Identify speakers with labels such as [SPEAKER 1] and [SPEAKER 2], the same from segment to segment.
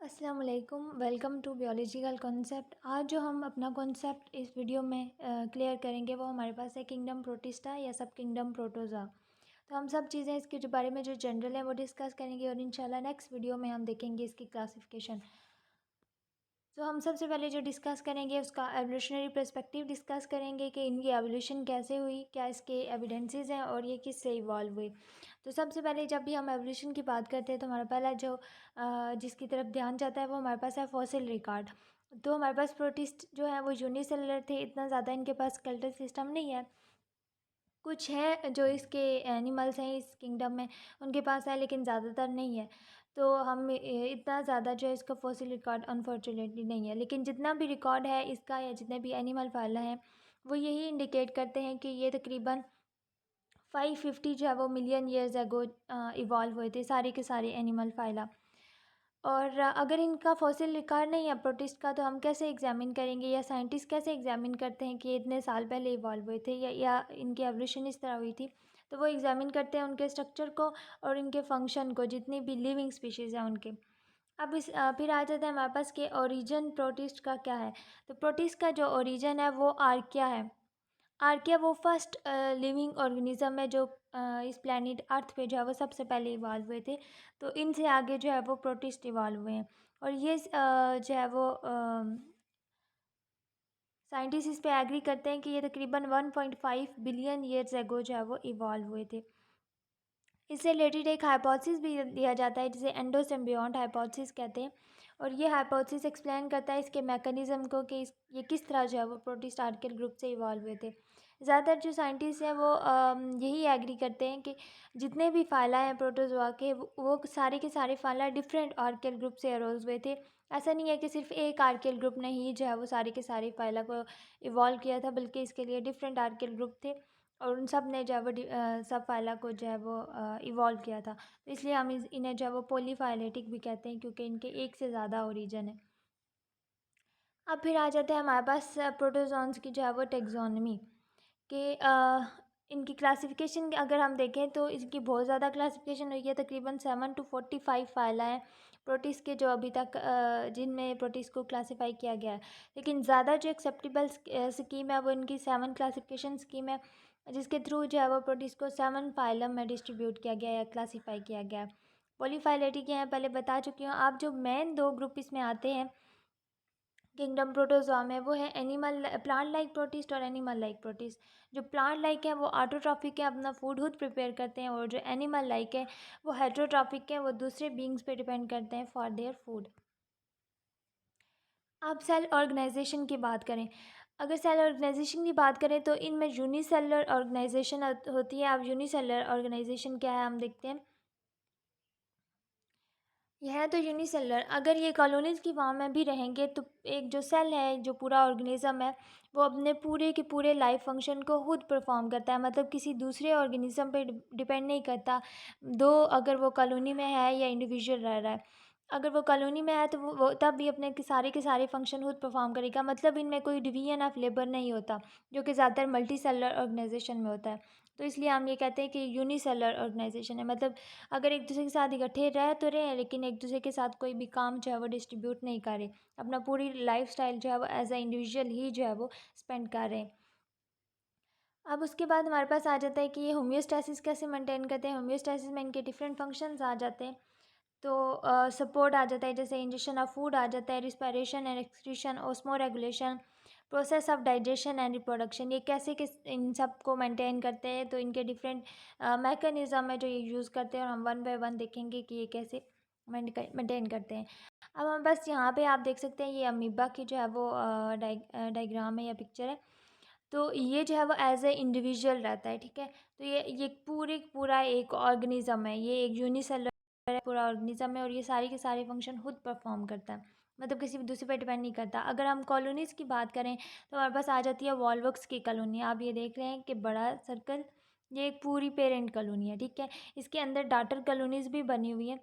[SPEAKER 1] अस्सलाम वालेकुम। Welcome to biological concept. आज जो हम अपना कॉन्सेप्ट इस वीडियो में क्लियर करेंगे वो हमारे पास है किंगडम प्रोटिस्टा या सब किंगडम प्रोटोज़ोआ। तो हम सब चीज़ें इसके जो बारे में जो जनरल है वो डिस्कस करेंगे और इंशाल्लाह नेक्स्ट वीडियो में हम देखेंगे इसकी क्लासिफिकेशन। तो हम सबसे पहले जो डिस्कस करेंगे उसका एवोल्यूशनरी पर्सपेक्टिव डिस्कस करेंगे कि इनकी एवोल्यूशन कैसे हुई, क्या इसके एविडेंसेस हैं और ये किससे इवॉल्व हुए। तो सबसे पहले जब भी हम एवोल्यूशन की बात करते हैं तो हमारा पहला जो जिसकी तरफ ध्यान जाता है वो हमारे पास है फॉसिल रिकॉर्ड। तो हमारे पास प्रोटिस्ट जो है वो यूनिसेलुलर थे, इतना ज़्यादा इनके पास स्केलेटल सिस्टम नहीं है। कुछ है जो इसके एनिमल्स हैं इस किंगडम में उनके पास है, लेकिन ज़्यादातर नहीं है। तो हम इतना ज़्यादा जो है इसका फॉसिल रिकॉर्ड अनफॉर्चुनेटली नहीं है, लेकिन जितना भी रिकॉर्ड है इसका या जितने भी एनिमल फाइला हैं वो यही इंडिकेट करते हैं कि ये तकरीबन 550 जो है वो मिलियन ईयर्स एगो इवॉल्व हुए थे सारे के सारे एनिमल फाइला। और अगर इनका फॉसिल रिकॉर्ड नहीं है प्रोटिस्ट का तो हम कैसे एग्जामिन करेंगे या साइंटिस्ट कैसे एग्जामिन करते हैं कि इतने साल पहले इवॉल्व हुए थे या इनकी एवोल्यूशन इस तरह हुई थी। तो वो एग्जामिन करते हैं उनके स्ट्रक्चर को और इनके फंक्शन को, जितनी भी लिविंग स्पीशीज़ हैं उनके। अब फिर आ जाता है हमारे पास कि ओरिजिन प्रोटिस्ट का क्या है। तो प्रोटिस्ट का जो ओरिजिन है वो आर्किया है। आर्किया वो फर्स्ट लिविंग ऑर्गेनिज्म है जो इस प्लैनेट अर्थ पे जो है वो सबसे पहले इवाल्व हुए थे। तो इनसे आगे जो है वो प्रोटिस्ट इवाल्व हुए हैं। और ये जो है वो साइंटिस्ट इस पे एग्री करते हैं कि ये तकरीबन 1.5 बिलियन ईयर्स एगो जो है वो इवॉल्व हुए थे। इससे रिलेटेड एक हाइपोथेसिस भी दिया जाता है जिसे एंडोसिम्बियोंट हाइपोथेसिस कहते हैं। और ये हाइपोथेसिस एक्सप्लेन करता है इसके मैकेनिज्म को कि ये किस तरह जो है वो प्रोटिस्ट आर्कियल ग्रुप से इवॉल्व हुए थे। ज़्यादातर जो साइंटिस्ट हैं वो यही एग्री करते हैं कि जितने भी फाइला हैं प्रोटोजोआ के वो सारे के सारे फाइला डिफरेंट आर्कियल ग्रुप से अरोज हुए थे। ऐसा नहीं है कि सिर्फ एक आर्कियल ग्रुप ने ही जो है वो सारे के सारे फाइला को इवॉल्व किया था, बल्कि इसके लिए डिफरेंट आर्कियल ग्रुप थे और उन सब ने जो है वो सब फाइला को जो है वो इवॉल्व किया था। तो इसलिए हम इन्हें जो है वो पॉलीफाइलेटिक भी कहते हैं क्योंकि इनके एक से ज़्यादा ओरिजिन है। अब फिर आ जाते हैं हमारे पास प्रोटोजोन्स की जो है वो टेक्सोनमी कि इनकी क्लासिफिकेशन अगर हम देखें तो इसकी बहुत ज़्यादा क्लासिफिकेशन हुई है। तकरीबन 7 to 45 फाइला हैं प्रोटिस्ट के जो अभी तक जिनमें प्रोटिस्ट को क्लासीफाई किया गया है। लेकिन ज़्यादा जो एक्सेप्टेबल स्कीम है वो इनकी 7 क्लासिफिकेशन स्कीम है, जिसके थ्रू जो है वो प्रोटिस्ट को 7 फाइलम में डिस्ट्रीब्यूट किया गया है या क्लासीफाई किया गया है। पॉलीफाइलेटिक के हैं पहले बता चुकी हूँ। आप जो मेन दो ग्रुप इसमें आते हैं किंगडम प्रोटोजोआ में वो है एनिमल प्लांट लाइक प्रोटिस्ट और एनिमल लाइक प्रोटिस्ट। जो प्लांट लाइक है वो ऑटोट्रॉफिक है, अपना फूड खुद प्रिपेयर करते हैं, और जो एनिमल लाइक है वो हेटरोट्रॉफिक है, वो दूसरे बींग्स पे डिपेंड करते हैं फॉर देयर फूड। अब सेल ऑर्गेनाइजेशन की बात करें, अगर सेल ऑर्गेनाइजेशन की बात करें तो इनमें यूनिसेलुलर ऑर्गेनाइजेशन होती है। अब यूनिसेलुलर ऑर्गेनाइजेशन क्या है हम देखते हैं। यह है तो यूनिसेलुलर, अगर ये कॉलोनीज़ की फॉर्म में भी रहेंगे तो एक जो सेल है जो पूरा ऑर्गेनिज़म है वो अपने पूरे के पूरे लाइफ फंक्शन को खुद परफॉर्म करता है, मतलब किसी दूसरे ऑर्गेनिज़म पे डिपेंड नहीं करता। दो अगर वो कॉलोनी में है या इंडिविजुअल रह रहा है, अगर वो कॉलोनी में है तो वो तब भी अपने के सारे फंक्शन खुद परफॉर्म करेगा, मतलब इनमें कोई डिवीजन ऑफ लेबर नहीं होता जो कि ज़्यादातर मल्टी सेलुलर ऑर्गेनाइजेशन में होता है। तो इसलिए हम ये कहते हैं कि यूनिसेलुलर ऑर्गेनाइजेशन है, मतलब अगर एक दूसरे के साथ इकट्ठे रह तो रहे हैं लेकिन एक दूसरे के साथ कोई भी काम जो है वो डिस्ट्रीब्यूट नहीं कर रहे, अपना पूरी लाइफस्टाइल जो है वो एज अ इंडिविजुअल ही जो है वो स्पेंड कर रहे हैं। अब उसके बाद हमारे पास आ जाता है कि ये होम्योस्टैसिस कैसे मेंटेन करते हैं। होम्योस्टैसिस में इनके डिफरेंट फंक्शंस आ जाते हैं। तो सपोर्ट आ जाता है, जैसे इंजेक्शन ऑफ फूड आ जाता है, respiration and excretion, osmo regulation, process of digestion and reproduction. ये कैसे किस इन सब को मेंटेन करते हैं, तो इनके डिफरेंट मैकेनिज़्म है जो ये यूज़ करते हैं और हम वन बाय वन देखेंगे कि ये कैसे मेंटेन करते हैं। अब हम बस यहाँ पे आप देख सकते हैं ये अमीबा की जो है वो डायग्राम है या पिक्चर है। तो ये जो है वो एज ए इंडिविजुअल रहता है, ठीक है। तो ये पूरे पूरा एक ऑर्गेनिज्म है, ये एक यूनिसेलुलर पूरा ऑर्गेनिज्म है और ये सारे के सारे फंक्शन खुद परफॉर्म करता है, मतलब किसी भी दूसरे पर डिपेंड नहीं करता। अगर हम कॉलोनीज़ की बात करें तो हमारे पास आ जाती है वॉल्वक्स की कॉलोनी। आप ये देख रहे हैं कि बड़ा सर्कल, ये एक पूरी पेरेंट कॉलोनी है, ठीक है। इसके अंदर डॉटर कॉलोनीज़ भी बनी हुई है,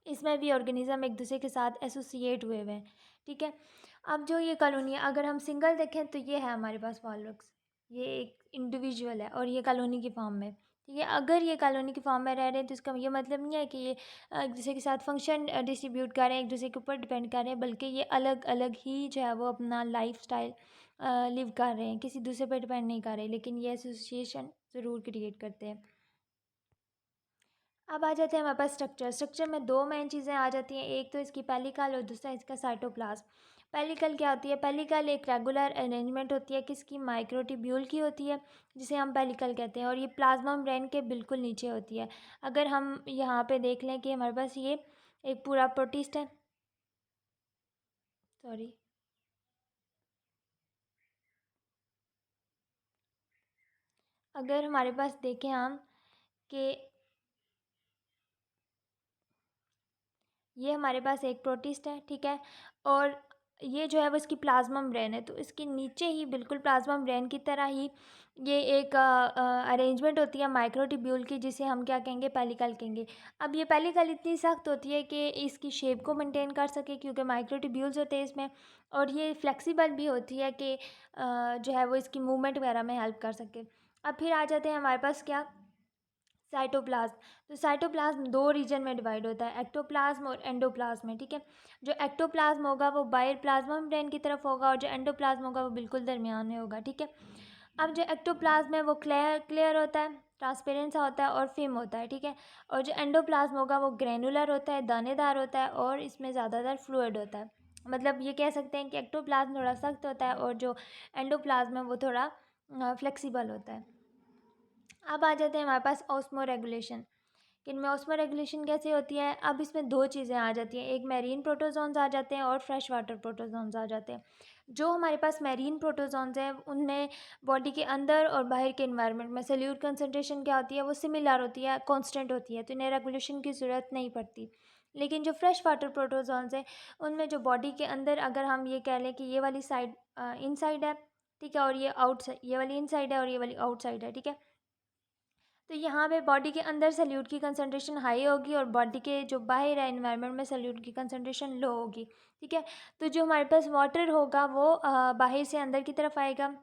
[SPEAKER 1] इसमें भी ऑर्गेनिज्म एक दूसरे के साथ एसोसिएट हुए हुए हैं, ठीक है। अब जो ये कॉलोनी है अगर हम सिंगल देखें तो ये है हमारे पास वॉल्वक्स, ये एक इंडिविजुअल है और ये कॉलोनी की फॉर्म में। ठीक है। अगर ये कॉलोनी की फॉर्म में रह रहे हैं तो इसका ये मतलब नहीं है कि ये एक दूसरे के साथ फंक्शन डिस्ट्रीब्यूट कर रहे हैं, एक दूसरे के ऊपर डिपेंड कर रहे हैं, बल्कि ये अलग अलग ही जो है वो अपना लाइफ स्टाइल लिव कर रहे हैं, किसी दूसरे पर डिपेंड नहीं कर रहे, लेकिन ये एसोसिएशन ज़रूर क्रिएट करते हैं। अब आ जाते हैं हमारे पास स्ट्रक्चर। स्ट्रक्चर में दो मेन चीज़ें आ जाती हैं, एक तो इसकी पेलिकल और दूसरा इसका साइटोप्लाज्म। पेलिकल क्या होती है? पेलिकल एक रेगुलर अरेंजमेंट होती है, किसकी? माइक्रोट्यूब्यूल की होती है, जिसे हम पेलिकल कहते हैं, और ये प्लाज्मा मेम्ब्रेन के बिल्कुल नीचे होती है। अगर हम यहाँ पे देख लें कि हमारे पास ये एक पूरा प्रोटिस्ट है, सॉरी, अगर हमारे पास देखें हम कि ये हमारे पास एक प्रोटिस्ट है, ठीक है, और ये जो है वो इसकी प्लाज्मा मेम्ब्रेन है, तो इसके नीचे ही बिल्कुल प्लाज्मा मेम्ब्रेन की तरह ही ये एक अरेंजमेंट होती है माइक्रोट्यूब्यूल की, जिसे हम क्या कहेंगे? पेलिकल कहेंगे। अब ये पेलिकल इतनी सख्त होती है कि इसकी शेप को मेंटेन कर सके, क्योंकि माइक्रोट्यूब्यूल्स होते हैं इसमें, और ये फ्लेक्सिबल भी होती है कि जो है वो इसकी मूवमेंट वगैरह में हेल्प कर सके। अब फिर आ जाते हैं हमारे पास क्या? साइटोप्लाज्म। तो साइटोप्लाज्म दो रीजन में डिवाइड होता है, एक्टोप्लाज्म और एंडोप्लाज्म में, ठीक है। जो एक्टोप्लाज्म होगा वो बाहर प्लाज्मा मेम्ब्रेन की तरफ होगा, और जो एंडोप्लाज्म होगा वो बिल्कुल दरमियान में होगा, ठीक है। अब जो एक्टोप्लाज्म है वो क्लियर क्लियर होता है, ट्रांसपेरेंट सा होता है और फिम होता है, ठीक है। और जो एंडोप्लाज्म होगा वो ग्रेनुलर होता है, दानेदार होता है, और इसमें ज़्यादातर फ्लूइड होता है। मतलब ये कह सकते हैं कि एक्टोप्लाज्म थोड़ा सख्त होता है और जो एंडोप्लाज्म है वो थोड़ा फ्लेक्सिबल होता है। अब आ जाते हैं हमारे पास ऑस्मो रेगुलेशन। कि इनमें ऑस्मो रेगुलेशन कैसे होती है? अब इसमें दो चीज़ें आ जाती हैं, एक मैरीन प्रोटोजोन्स आ जाते हैं और फ्रेश वाटर प्रोटोजोन्स आ जाते हैं। जो हमारे पास मैरीन प्रोटोजोन्स हैं उनमें बॉडी के अंदर और बाहर के इन्वायरमेंट में सल्यूट कंसनट्रेशन क्या होती है? वो सिमिलर होती है, कांस्टेंट होती है, तो इन्हें रेगुलेशन की ज़रूरत नहीं पड़ती। लेकिन जो फ्रेश वाटर प्रोटोजोन्स हैं उनमें जो बॉडी के अंदर, अगर हम ये कह लें कि ये वाली साइड इनसाइड है, ठीक है, और ये आउटसाइड, ये वाली इनसाइड है और ये वाली आउटसाइड है, ठीक है। तो यहाँ पे बॉडी के अंदर सल्यूट की कंसंट्रेशन हाई होगी और बॉडी के जो बाहर है एनवायरनमेंट में सल्यूट की कंसंट्रेशन लो होगी, ठीक है। तो जो हमारे पास वाटर होगा वो बाहर से अंदर की तरफ आएगा,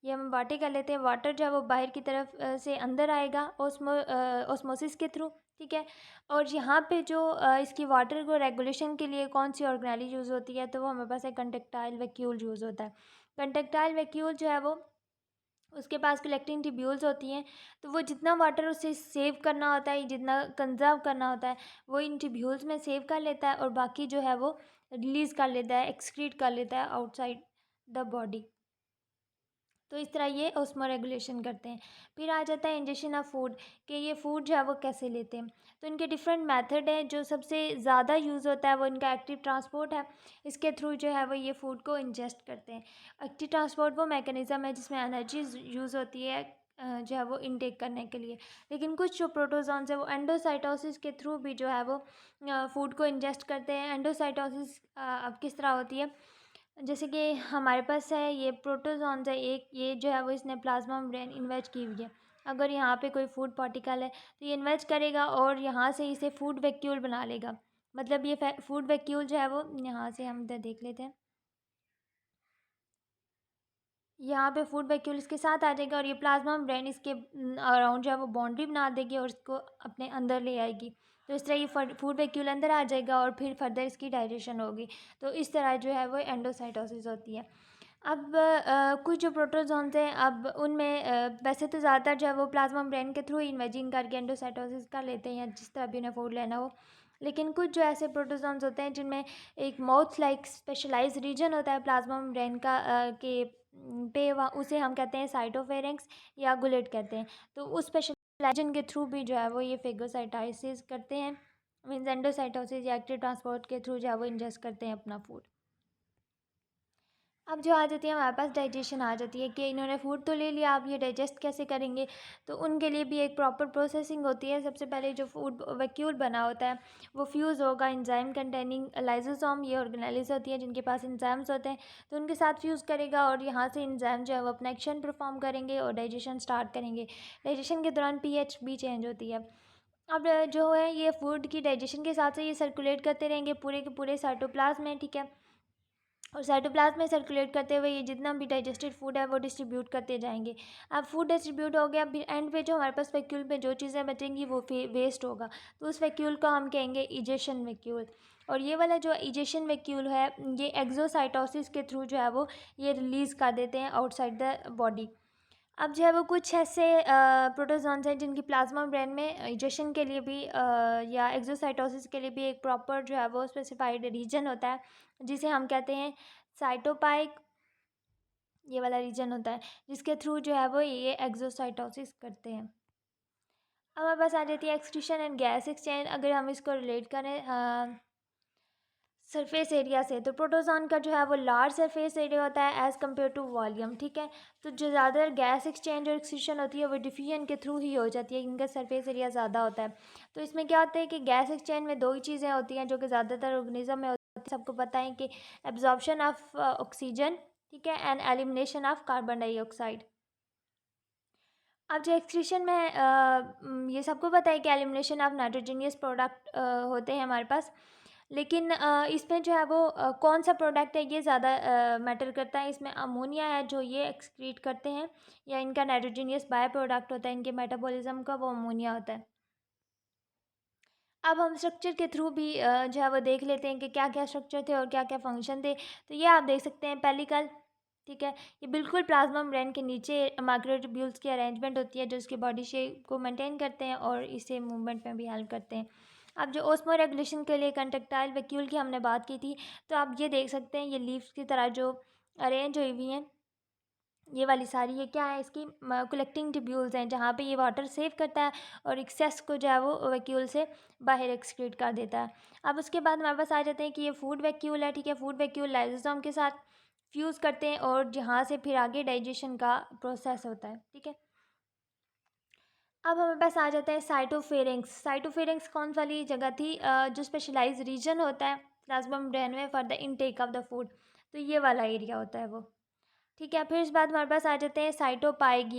[SPEAKER 1] ये हम वाटर कर लेते हैं। वाटर जो है वो बाहर की तरफ से अंदर आएगा ऑस्मोसिस के थ्रू, ठीक है। और यहाँ पे जो इसकी वाटर को रेगुलेशन के लिए कौन सी ऑर्गेनाइज यूज़ होती है? तो वो हमारे पास एक कंडक्टाइल वैक्यूल यूज़ होता है। कंडक्टाइल वैक्यूल जो है वो, उसके पास कलेक्टिंग ट्यूब्यूल्स होती हैं, तो वो जितना वाटर उसे सेव करना होता है, जितना कंजर्व करना होता है, वो इन ट्यूब्यूल्स में सेव कर लेता है और बाकी जो है वो रिलीज़ कर लेता है, एक्सक्रीट कर लेता है आउटसाइड द बॉडी। तो इस तरह ये ऑस्मो रेगुलेशन करते हैं। फिर आ जाता है इंजेक्शन ऑफ फूड, कि ये फूड जो है वो कैसे लेते हैं। तो इनके डिफरेंट मेथड हैं, जो सबसे ज़्यादा यूज़ होता है वो इनका एक्टिव ट्रांसपोर्ट है। इसके थ्रू जो है वो ये फूड को इंजेस्ट करते हैं। एक्टिव ट्रांसपोर्ट वो मैकेनिज़्म है जिसमें एनर्जी यूज़ होती है जो है वो इनटेक करने के लिए। लेकिन कुछ जो प्रोटोजोन्स है वो एंडोसाइटोसिस के थ्रू भी जो है वो फूड को इंजेस्ट करते हैं। एंडोसाइटोसिस अब किस तरह होती है? जैसे कि हमारे पास है ये प्रोटोजोन्स है एक, ये जो है वो इसने प्लाज्मा मेम्ब्रेन इन्वेज की हुई है। अगर यहाँ पे कोई फूड पार्टिकल है तो ये इन्वेज करेगा और यहाँ से इसे फूड वैक्यूल बना लेगा। मतलब ये फूड वैक्यूल जो है वो, यहाँ से हम इधर देख लेते हैं, यहाँ पे फूड वैक्यूल इसके साथ आ जाएगा और ये प्लाज्मा मेम्ब्रेन इसके अराउंड जो है वो बाउंड्री बना देगी और इसको अपने अंदर ले आएगी। तो इस तरह ये फूड वैक्यूल अंदर आ जाएगा और फिर फर्दर इसकी डाइजेशन होगी। तो इस तरह जो है वो एंडोसाइटोसिस होती है। अब कुछ जो प्रोटोजोन्स हैं, अब उनमें वैसे तो ज़्यादातर जो है वो प्लाज्मा मेम्ब्रेन के थ्रू इन्वेजिंग करके एंडोसाइटोसिस कर लेते हैं, या जिस तरह भी उन्हें फूड लेना हो। लेकिन कुछ जो ऐसे प्रोटोजोन्स होते हैं जिनमें एक माउथ लाइक स्पेशलाइज्ड रीजन होता है प्लाज्मा मेम्ब्रेन का के पे, वहाँ उसे हम कहते हैं साइटोफेरेंक्स या गुलेट कहते हैं। तो उस स्पेशल रीजन के थ्रू भी जो है वो ये फेगोसाइटोसिस करते हैं, मीन्स एंडोसाइटोसिस या एक्टिव ट्रांसपोर्ट के थ्रू जो है वो इंजेस्ट करते हैं अपना फूड। अब जो आ जाती है हमारे पास डाइजेशन आ जाती है, कि इन्होंने फूड तो ले लिया, अब ये डाइजेस्ट कैसे करेंगे? तो उनके लिए भी एक प्रॉपर प्रोसेसिंग होती है। सबसे पहले जो फूड वैक्यूल बना होता है वो फ्यूज़ होगा एंजाइम कंटेनिंग लाइसोसोम, ये ऑर्गेनेलिज होती है जिनके पास एंजाइम्स होते हैं, तो उनके साथ फ्यूज़ करेगा और यहाँ से एंजाइम जो है वो अपना एक्शन परफॉर्म करेंगे और डाइजेशन स्टार्ट करेंगे। डाइजेशन के दौरान पीएच भी चेंज होती है। अब जो है ये फूड की डाइजेशन के साथ साथ ये सर्कुलेट करते रहेंगे पूरे के पूरे साइटोप्लाज्म में, ठीक है। और साइटोप्लाज्म में सर्कुलेट करते हुए ये जितना भी डाइजेस्टेड फूड है वो डिस्ट्रीब्यूट करते जाएंगे। अब फूड डिस्ट्रीब्यूट हो गया, फिर एंड पे जो हमारे पास वैक्यूल में जो चीज़ें बचेंगी वो वेस्ट होगा, तो उस वैक्यूल को हम कहेंगे इजेशन वैक्यूल। और ये वाला जो इजेशन वैक्यूल है ये एक्सोसाइटोसिस के थ्रू जो है वो ये रिलीज़ कर देते हैं आउटसाइड द बॉडी। अब जो है वो कुछ ऐसे प्रोटोजोन्स हैं जिनकी प्लाज्मा मेम्ब्रेन में इजेशन के लिए भी या एक्सोसाइटोसिस के लिए भी एक प्रॉपर जो है वो स्पेसिफाइड रीजन होता है, जिसे हम कहते हैं साइटोपाइक। ये वाला रीजन होता है जिसके थ्रू जो है वो ये एक्सोसाइटोसिस करते हैं। अब हमारे पास आ जाती है एक्सक्रीशन एंड गैस एक्सचेंज। अगर हम इसको रिलेट करें सरफेस एरिया से, तो प्रोटोजोन का जो है वो लार्ज सरफेस एरिया होता है एज़ कम्पेयर टू वॉल्यूम, ठीक है। तो जो ज़्यादा गैस एक्सचेंज और एक्सक्रीशन होती है वो डिफ्यूजन के थ्रू ही हो जाती है, इनका सरफेस एरिया ज़्यादा होता है। तो इसमें क्या होता है कि गैस एक्सचेंज में दो ही चीज़ें होती हैं जो कि ज़्यादातर ऑर्गेनिज्म में होती है। सबको पता है कि एब्जॉर्प्शन ऑफ ऑक्सीजन, ठीक है, and elimination of carbon dioxide. अब जो एक्सक्रीशन में ये सबको पता है कि एलिमिनेशन ऑफ नाइट्रोजनियस प्रोडक्ट होते हैं हमारे पास, लेकिन इसमें जो है वो कौन सा प्रोडक्ट है ये ज़्यादा मैटर करता है। इसमें अमोनिया है जो ये एक्सक्रीट करते हैं, या इनका नाइट्रोजनियस बाय प्रोडक्ट होता है इनके मेटाबॉलिज्म का, वो अमोनिया होता है। अब हम स्ट्रक्चर के थ्रू भी जो है वो देख लेते हैं कि क्या क्या स्ट्रक्चर थे और क्या क्या फंक्शन थे। तो ये आप देख सकते हैं पेलिकल, ठीक है, ये बिल्कुल प्लाज्मा मेम्ब्रेन के नीचे माइक्रोट्यूब्यूल्स की अरेंजमेंट होती है जो इसकी बॉडी शेप को मेंटेन करते हैं और इसे मूवमेंट में भी हेल्प करते हैं। अब जो ओस्मो रेगुलेशन के लिए कंट्रक्टाइल वैक्यूल की हमने बात की थी, तो आप ये देख सकते हैं ये लीव्स की तरह जो अरेंज हुई हुई हैं, ये वाली सारी, ये क्या है इसकी कलेक्टिंग ट्यूब्यूल्स हैं जहाँ पे ये वाटर सेव करता है और एक्सेस को जो है वो वैक्यूल से बाहर एक्सक्रीट कर देता है। अब उसके बाद हमारे पास आ जाते हैं कि ये फूड वैक्यूल है, ठीक है। फूड वैक्यूल लाइसोसोम के साथ फ्यूज़ करते हैं और जहाँ से फिर आगे डाइजेशन का प्रोसेस होता है, ठीक है। अब हमारे पास आ जाता है साइटोफेरेंक्स। साइटोफेरेंक्स कौन वाली जगह थी, जो स्पेशलाइज रीजन होता है प्लाज्मा मेम्ब्रेन में for the intake of the food, तो ये वाला एरिया होता है वो, ठीक है। फिर इस बाद हमारे पास आ जाते हैं साइटोपाइग।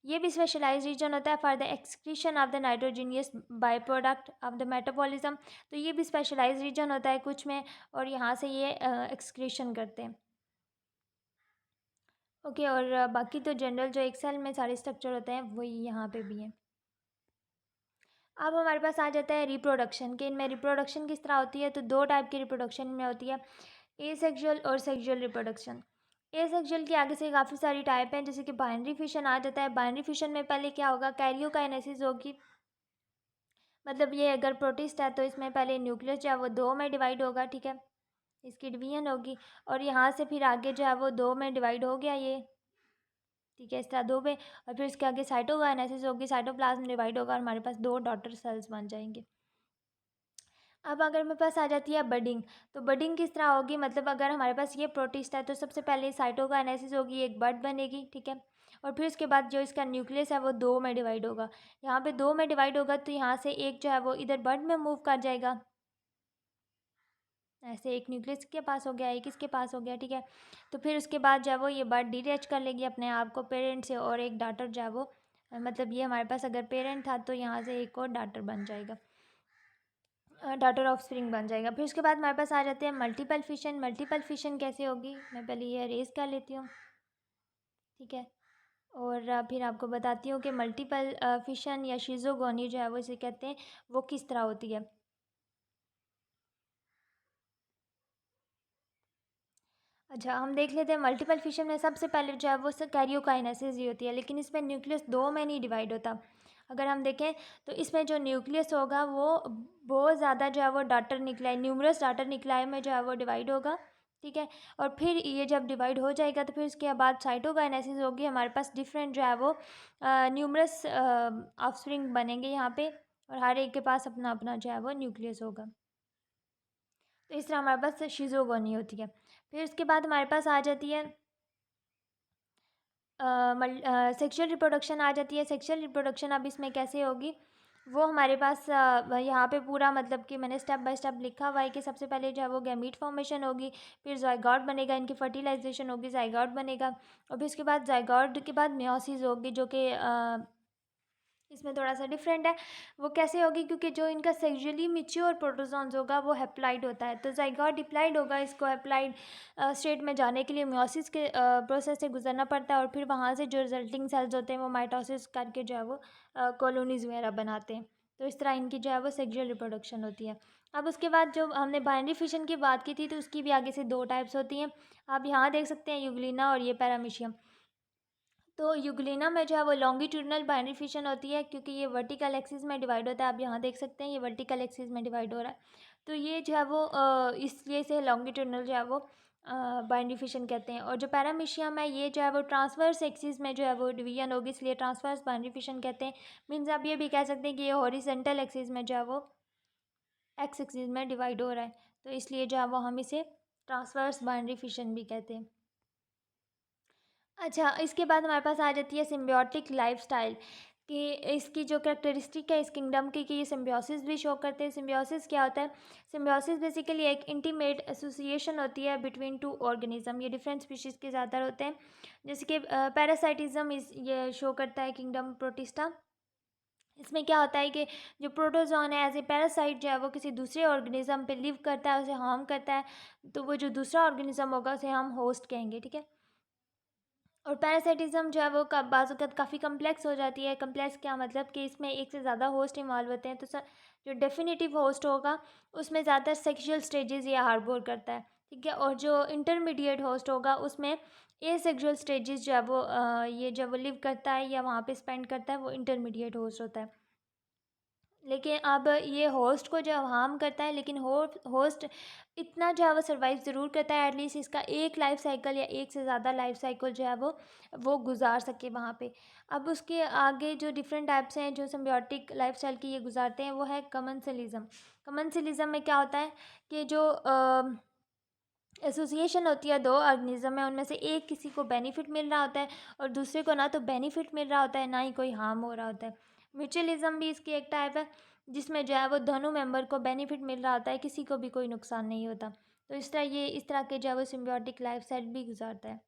[SPEAKER 1] ये भी स्पेशलाइज रीजन होता है for the excretion of the nitrogenous by product of the metabolism, तो ये भी स्पेशलाइज रीजन होता है कुछ में, और यहाँ से ये एक्सक्रीशन करते हैं, ओके। और बाकी तो जनरल जो एक सेल में सारे स्ट्रक्चर होते हैं वही यहाँ पे भी हैं। अब हमारे पास आ जाता है रिप्रोडक्शन के। इनमें रिप्रोडक्शन किस तरह होती है, तो दो टाइप की रिप्रोडक्शन में होती है, एसेक्सुअल और सेक्सुअल रिप्रोडक्शन। एसेक्सुअल की आगे से काफ़ी सारी टाइप हैं, जैसे कि बाइनरी फिशन आ जाता है। बाइनरी फिशन में पहले क्या होगा, कैरियोकाइनेसिस होगी, मतलब ये अगर प्रोटिस्ट है तो इसमें पहले न्यूक्लियस जो है वो दो में डिवाइड होगा, ठीक है, इसकी डिवीजन होगी, और यहाँ से फिर आगे जो है वो दो में डिवाइड हो गया ये, ठीक है, इस तरह दो में, और फिर इसके आगे साइटोकाइनेसिस होगी, साइटोप्लाज्म डिवाइड होगा और हमारे पास दो डॉटर सेल्स बन जाएंगे। अब अगर मेरे पास आ जाती है बडिंग, तो बडिंग किस तरह होगी, मतलब अगर हमारे पास ये प्रोटिस्ट है तो सबसे पहले साइटोकाइनेसिस होगी, एक बड बनेगी, ठीक है, और फिर उसके बाद जो इसका न्यूक्लियस है वो दो में डिवाइड होगा। यहाँ पे दो में डिवाइड होगा तो यहाँ से एक जो है वो इधर बड में मूव कर जाएगा, ऐसे एक न्यूक्लियस के पास हो गया, एक इसके पास हो गया, ठीक है। तो फिर उसके बाद जो है वो ये बर्ड डिटैच कर लेगी अपने आप को पेरेंट से, और एक डाटर जो है वो मतलब ये हमारे पास अगर पेरेंट था तो यहाँ से एक और डाटर बन जाएगा, डाटर ऑफ स्प्रिंग बन जाएगा। फिर उसके बाद हमारे पास आ जाते हैं मल्टीपल फिशन। मल्टीपल फिशन कैसे होगी, मैं पहले ये अरेज कर लेती हूँ, ठीक है, और फिर आपको बताती हूँ कि मल्टीपल फिशन या शिज़ोगोनी जो है वो इसे कहते हैं, वो किस तरह होती है। अच्छा, हम देख लेते हैं मल्टीपल फिशन में सबसे पहले जो है वो कैरियोकाइनेसिस ही होती है, लेकिन इसमें न्यूक्लियस दो में नहीं डिवाइड होता। अगर हम देखें तो इसमें जो न्यूक्लियस होगा वो बहुत ज़्यादा जो है वो डाटर निकलाए, न्यूमरस डाटर निकलाए में जो है वो डिवाइड होगा, ठीक है। और फिर ये जब डिवाइड हो जाएगा तो फिर उसके बाद साइटोकाइनेसिस होगी, हमारे पास डिफरेंट जो है वो न्यूमरस ऑफस्प्रिंग बनेंगे यहाँ पे, और हर एक के पास अपना अपना जो है वो न्यूक्लियस होगा। तो इस तरह हमारे पास शिज़ोगोनी होती है। फिर उसके बाद हमारे पास आ जाती है सेक्सुअल रिप्रोडक्शन आ जाती है। सेक्सुअल रिप्रोडक्शन अब इसमें कैसे होगी, वो हमारे पास यहाँ पे पूरा मतलब कि मैंने स्टेप बाय स्टेप लिखा हुआ है कि सबसे पहले जो है वो गैमीट फॉर्मेशन होगी, फिर जाइगोट बनेगा, इनकी फर्टिलाइजेशन होगी, जाइगोट बनेगा, और फिर उसके बाद जाइगोट के बाद मियोसिस होगी जो कि इसमें थोड़ा-सा डिफरेंट है। वो कैसे होगी, क्योंकि जो इनका सेक्सुअली मैच्योर प्रोटोज़ोन्स होगा वो हैप्लॉइड होता है, तो ज़ाइगोट डिप्लॉइड होगा। इसको हैप्लॉइड स्टेट में जाने के लिए मियोसिस के प्रोसेस से गुज़रना पड़ता है, और फिर वहाँ से जो रिज़ल्टिंग सेल्स होते हैं वो माइटोसिस करके जो है वो कॉलोनीज़ वगैरह बनाते हैं। तो इस तरह इनकी जो है वो सेक्सुअल रिप्रोडक्शन होती है। अब उसके बाद जो हमने बाइनरी फिशन की बात की थी, तो उसकी भी आगे से 2 टाइप्स होती हैं। आप यहाँ देख सकते हैं यूग्लिना और ये पैरामीशियम। तो यूग्लिना में जो है वो लॉन्गिट्यूडनल बाइनरी फिशन होती है, क्योंकि ये वर्टिकल एक्सिस में डिवाइड होता है। आप यहाँ देख सकते हैं ये वर्टिकल एक्सिस में डिवाइड हो रहा है, तो ये जो है वो इसलिए से लॉन्गिट्यूडनल जो है वो बाइनरी फिशन कहते हैं। और जो पैरामीशियम है ये जो है वो ट्रांसवर्स एक्सिस में जो है वो डिवीजन होगी, इसलिए ट्रांसवर्स बाइनरी फिशन कहते हैं। मीन्स आप ये भी कह सकते हैं कि ये हॉरिजेंटल एक्सिस में जो है वो एक्स एक्सिस में डिवाइड हो रहा है, तो इसलिए जो है वो हम इसे ट्रांसवर्स बाइनरी फिशन भी कहते हैं। अच्छा, इसके बाद हमारे पास आ जाती है सिम्बियोटिक लाइफस्टाइल, कि इसकी जो कैरेक्टरिस्टिक है इस किंगडम की, कि ये सिम्बियोसिस भी शो करते हैं। सिम्बियोसिस क्या होता है? सिम्बियोसिस बेसिकली एक इंटीमेट एसोसिएशन होती है बिटवीन टू ऑर्गेनिज्म। ये डिफरेंट स्पीशीज़ के ज़्यादातर होते हैं, जैसे कि पैरासाइटिज्म इस ये शो करता है किंगडम प्रोटिस्टा। इसमें क्या होता है कि जो प्रोटोजोन है एज ए पैरासाइट जो है वो किसी दूसरे ऑर्गेनिज्म पे लिव करता है, उसे हार्म करता है, तो वो जो दूसरा ऑर्गेनिज्म होगा उसे हम होस्ट कहेंगे, ठीक है। और पैरासाइटिज़्म जो है वो बाज़-औक़ात काफ़ी कम्प्लेक्स हो जाती है। कम्प्लेक्स क्या मतलब कि इसमें एक से ज़्यादा होस्ट इन्वॉल्व होते हैं, तो जो डेफिनिटिव होस्ट होगा उसमें ज़्यादातर सेक्सुअल स्टेजेस ये हार्बोर करता है, ठीक है। और जो इंटरमीडिएट होस्ट होगा उसमें एसेक्सुअल स्टेजेस जो है वो ये जब वो लिव करता है या वहाँ पे स्पेंड करता है, वो इंटरमीडिएट होस्ट होता है। लेकिन अब ये होस्ट को जो हार्म करता है, लेकिन होस्ट इतना जो है वो सर्वाइव ज़रूर करता है, एटलीस्ट इसका एक लाइफ साइकिल या एक से ज़्यादा लाइफ साइकिल जो है वो गुजार सके वहाँ पे। अब उसके आगे जो डिफरेंट टाइप्स हैं जो सिम्बियोटिक लाइफस्टाइल की ये गुजारते हैं, वो है कमेंसलिज्म। कमेंसलिज्म में क्या होता है कि जो एसोसिएशन होती है दो ऑर्गेनिज्म में, उनमें से एक किसी को बेनिफिट मिल रहा होता है और दूसरे को ना तो बेनिफिट मिल रहा होता है ना ही कोई हार्म हो रहा होता है। म्यूचुअलिज्म भी इसकी एक टाइप है, जिसमें जो है वो दोनों मेंबर को बेनिफिट मिल रहा होता है, किसी को भी कोई नुकसान नहीं होता। तो इस तरह के जो है वो सिम्बियोटिक लाइफस्टाइल भी गुजारता है।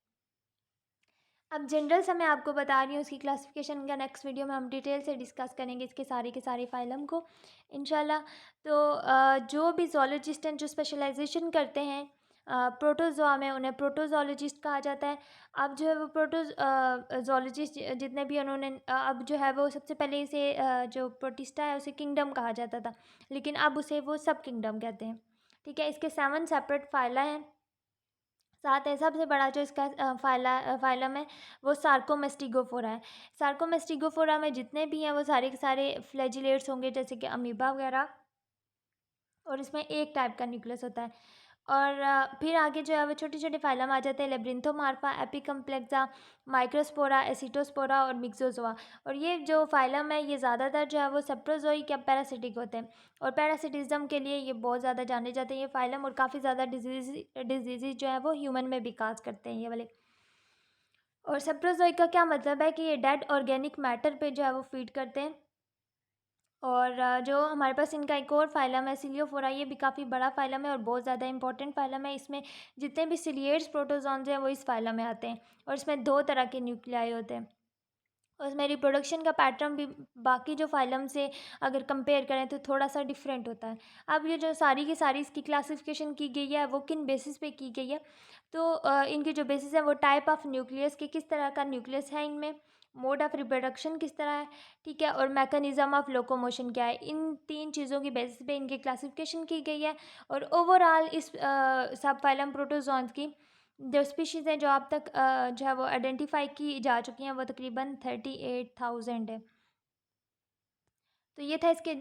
[SPEAKER 1] अब जनरल से मैं आपको बता रही हूँ, इसकी क्लासिफिकेशन का नेक्स्ट वीडियो में हम डिटेल से डिस्कस करेंगे इसके सारे के सारे फाइलम को इंशाल्लाह। तो जो भी जोलॉजिस्ट हैं जो स्पेशलाइजेशन करते हैं प्रोटोजोआ में, उन्हें प्रोटोजोलॉजिस्ट कहा जाता है। अब जो है वो जोलॉजिस्ट जितने भी उन्होंने अब जो है वो सबसे पहले इसे जो प्रोटिस्टा है उसे किंगडम कहा जाता था, लेकिन अब उसे वो सब किंगडम कहते हैं, ठीक है। इसके 7 सेपरेट फाइला हैं, साथ है सबसे बड़ा जो इसका फाइलम है वो सार्कोमेस्टिगोफोरा है। सार्कोमेस्टिगोफोरा में जितने भी हैं वो सारे के सारे फ्लैजिलेट्स होंगे, जैसे कि अमीबा वगैरह, और इसमें एक टाइप का न्यूक्लियस होता है। और फिर आगे जो है वो छोटे छोटे फाइलम आ जाते हैं, लेब्रिंथोमार्फा, एपिकम्प्लेक्सा, माइक्रोस्पोरा, एसिटोस्पोरा और मिक्सोजोआ। और ये जो फाइलम है ये ज़्यादातर जो है वो सेप्रोजोइक या पैरासिटिक होते हैं, और पैरासिटिज्म के लिए ये बहुत ज़्यादा जाने जाते हैं ये फाइलम, और काफ़ी ज़्यादा डिजीज़ जो है वो ह्यूमन में भी काज करते हैं ये वाले। और सेप्रोजोइक का क्या मतलब है कि ये डेड ऑर्गेनिक मैटर पे जो है वो फीड करते हैं। और जो हमारे पास इनका एक और फाइलम है सिलियोफोरा, ये भी काफ़ी बड़ा फाइलम है और बहुत ज़्यादा इंपॉर्टेंट फाइलम है। इसमें जितने भी सिलिएट्स प्रोटोजोन्स हैं वो इस फाइलम में आते हैं, और इसमें 2 तरह के न्यूक्लियाई होते हैं। और इसमें रिप्रोडक्शन का पैटर्न भी बाकी जो फाइलम से अगर कंपेयर करें तो थोड़ा सा डिफरेंट होता है। अब ये जो सारी की सारी इसकी क्लासिफिकेशन की गई है वो किन बेसिस पे की गई है, तो इनके जो बेसिस है वो टाइप ऑफ न्यूक्लियस के किस तरह का न्यूक्लियस है इनमें, मोड ऑफ रिप्रोडक्शन किस तरह है, ठीक है, और मैकेनिज्म ऑफ लोकोमोशन क्या है। इन 3 चीज़ों की बेसिस पे इनकी क्लासिफिकेशन की गई है। और ओवरऑल इस सब फाइलम प्रोटोजोन्स की जो स्पीशीज़ हैं जो अब तक जो है वो आइडेंटिफाई की जा चुकी हैं वो तकरीबन 38,000 है। तो ये था इसके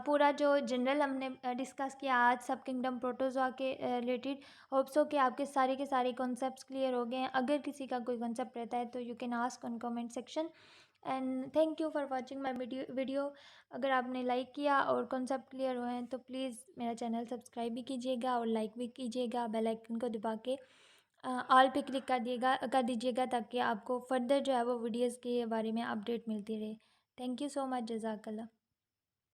[SPEAKER 1] पूरा जो जनरल हमने डिस्कस किया आज सब किंगडम प्रोटोजोआ के रिलेटेड। होप्स हो कि आपके सारे के सारे कॉन्सेप्ट्स क्लियर हो गए हैं। अगर किसी का कोई कॉन्सेप्ट रहता है तो you can ask on comment section. And thank you for watching my video. अगर आपने लाइक किया और कॉन्सेप्ट क्लियर हुए हैं तो प्लीज़ मेरा चैनल सब्सक्राइब भी कीजिएगा और लाइक भी कीजिएगा, बेल आइकन को दबा के ऑल पे क्लिक कर दीजिएगा, ताकि आपको फर्दर जो है वो वीडियोज़ के बारे में अपडेट मिलती रहे। थैंक यू सो मच, जज़ाकल्लाह।